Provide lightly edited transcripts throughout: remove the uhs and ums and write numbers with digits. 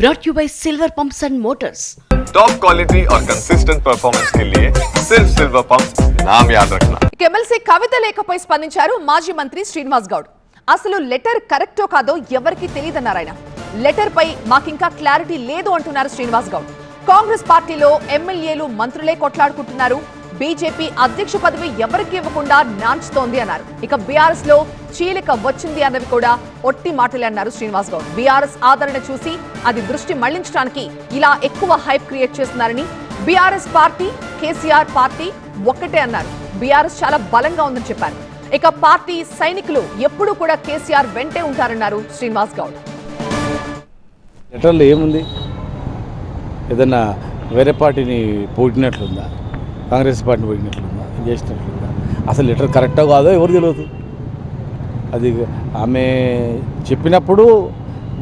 brought you by Silver Pumps and Motors. Top quality और consistent performance के लिए सिर्फ सिल्वर पंप्स नाम याद रखना। ఎమ్మెల్సీ కవిత లేఖపై స్పందించారు మాజీ మంత్రి శ్రీనివాస్ గౌడ్. అసలు లెటర్ కరెక్టో కాదో ఎవరికి తెలియదన్నారు ఆయన. లెటర్ పై మాకింకా క్లారిటీ లేదు అంటున్నారు శ్రీనివాస్ గౌడ్. కాంగ్రెస్ పార్టీలో ఎమ్మెల్యేలు మంత్రులే కొట్లాడుకుంటున్నారు. బీజేపీ అధ్యక్ష పదవి ఎవరికి ఇవ్వకుండా నాంచుతోంది అన్నారు. ఇక బీఆర్ఎస్ లో చీలిక వచ్చింది అన్నవి కూడా ఒట్టి మాటలే అన్నారు శ్రీనివాస్ గౌడ్. బీఆర్ఎస్ ఆదరణ చూసి అది దృష్టి మళ్లించడానికి ఇలా ఎక్కువ హైప్ క్రియేట్ చేస్తున్నారని, బీఆర్ఎస్ పార్టీ కేసీఆర్ పార్టీ ఒక్కటే అన్నారు. బీఆర్ఎస్ చాలా బలంగా ఉందని చెప్పారు. ఇక పార్టీ సైనికులు ఎప్పుడూ కూడా కేసీఆర్ వెంటే ఉంటారన్నారు శ్రీనివాస్ గౌడ్. లెటర్లో ఏముంది? ఏదన్నా వేరే పార్టీని పోటినట్లుందా, కాంగ్రెస్ పార్టీని పోయినట్లుందా, చేసినట్లుందా? అసలు లెటర్ కరెక్టా కాదో ఎవరు తెలియదు. అది ఆమె చెప్పినప్పుడు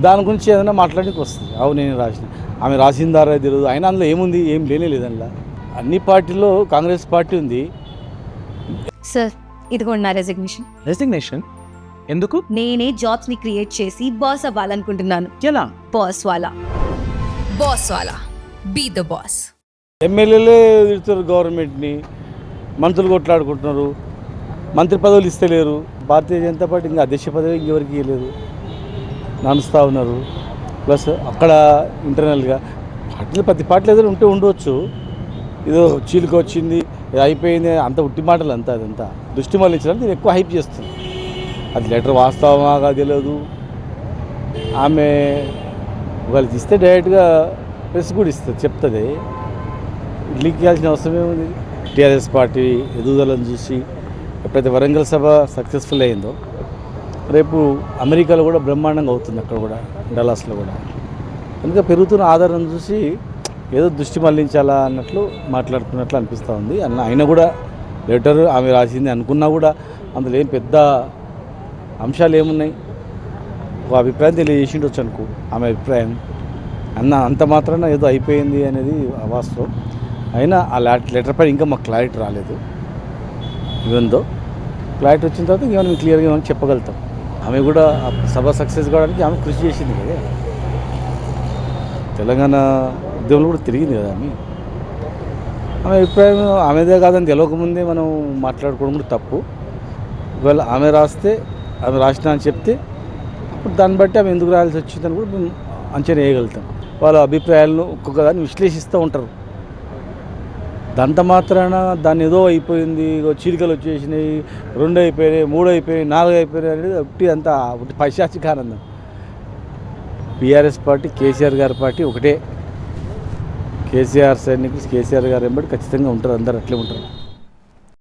దాని గురించి ఏదైనా మాట్లాడడానికి వస్తుంది. అవును నేను రాసిన, ఆమె రాసిందారా తెలియదు. అయినా అందులో ఏముంది? ఏం లేదు అందులో. అన్ని పార్టీల్లో కాంగ్రెస్ పార్టీ ఉంది. సార్ ఇదిగోండి నా రెసిగ్నేషన్. ఎందుకు? నేనే జాబ్స్ ని క్రియేట్ చేసి బాస్ అవ్వాలనుకుంటున్నాను. ఎలా? బాస్ వాలా బీ ద బాస్. ఎమ్మెల్యేలే తిడుతారు గవర్నమెంట్ని, మంత్రులు కొట్లాడుకుంటున్నారు, మంత్రి పదవులు ఇస్తలేరు. భారతీయ జనతా పార్టీ ఇంకా అధ్యక్ష పదవి ఇంకెవరికి ఇవ్వలేదు, నడుస్తూ ఉన్నారు. ప్లస్ అక్కడ ఇంటర్నల్గా పార్టీలు ప్రతి పార్టీలు ఏదైనా ఉంటే ఉండవచ్చు. ఏదో చీలిక వచ్చింది, అయిపోయింది, అంత ఉట్టి మాటలు అంతా. అదంతా దృష్టి మళ్ళించడానికి నేను ఎక్కువ హైప్ చేస్తుంది. అది లెటర్ వాస్తవమాగా తెలియదు. ఆమె వాళ్ళు ఇస్తే డైరెక్ట్గా ప్రెస్ కూడా ఇస్తుంది, చెప్తుంది. లీక్ చేయాల్సిన అవసరం ఏముంది? టీఆర్ఎస్ పార్టీ ఎదుగుదలను చూసి ఎప్పుడైతే వరంగల్ సభ సక్సెస్ఫుల్ అయిందో, రేపు అమెరికాలో కూడా బ్రహ్మాండంగా అవుతుంది, అక్కడ కూడా డల్లాస్లో కూడా. కనుక పెరుగుతున్న ఆధారం చూసి ఏదో దృష్టి మళ్లించాలా అన్నట్లు మాట్లాడుతున్నట్లు అనిపిస్తూ ఉంది. అయినా కూడా లెటర్ ఆమె రాసింది అనుకున్నా కూడా అందులో ఏం పెద్ద అంశాలు ఏమున్నాయి? ఒక అభిప్రాయం తెలియజేసిండొచ్చు అనుకో, ఆమె అభిప్రాయం అంత మాత్రాన ఏదో అయిపోయింది అనేది వాస్తవం. అయినా ఆ లెటర్ పైన ఇంకా మాకు క్లారిటీ రాలేదు. ఇవందో క్లారిటీ వచ్చిన తర్వాత ఏమైనా మేము క్లియర్గా ఏమైనా చెప్పగలుగుతాం. ఆమె కూడా సభ సక్సెస్ కావడానికి ఆమె కృషి చేసింది కదా. తెలంగాణ ఉద్యమంలో కూడా తిరిగింది కదా ఆమె అభిప్రాయం ఆమెదే కాదని తెలియకముందే మనం మాట్లాడుకోవడం కూడా తప్పు. ఒకవేళ ఆమె రాస్తే, ఆమె రాసిన అని చెప్తే అప్పుడు దాన్ని బట్టి ఆమె ఎందుకు రాయాల్సి వచ్చిందని కూడా మేము అంచనా వేయగలుగుతాం. వాళ్ళ అభిప్రాయాలను ఒక్కొక్క దాన్ని విశ్లేషిస్తూ ఉంటారు. దాంతో మాత్రాన దాన్ని ఏదో అయిపోయింది, చీలికలు వచ్చేసినాయి, 2 అయిపోయినాయి, 3 అయిపోయినాయి, 4 అయిపోయినాయి అనేది ఒకటి అంతా ఒకటి పైశాచికానందం. బీఆర్ఎస్ పార్టీ కేసీఆర్ గారి పార్టీ ఒకటే. కేసీఆర్ సైనికులు కేసీఆర్ గారు వెంబడి ఖచ్చితంగా ఉంటారు, అందరు అట్లే ఉంటారు.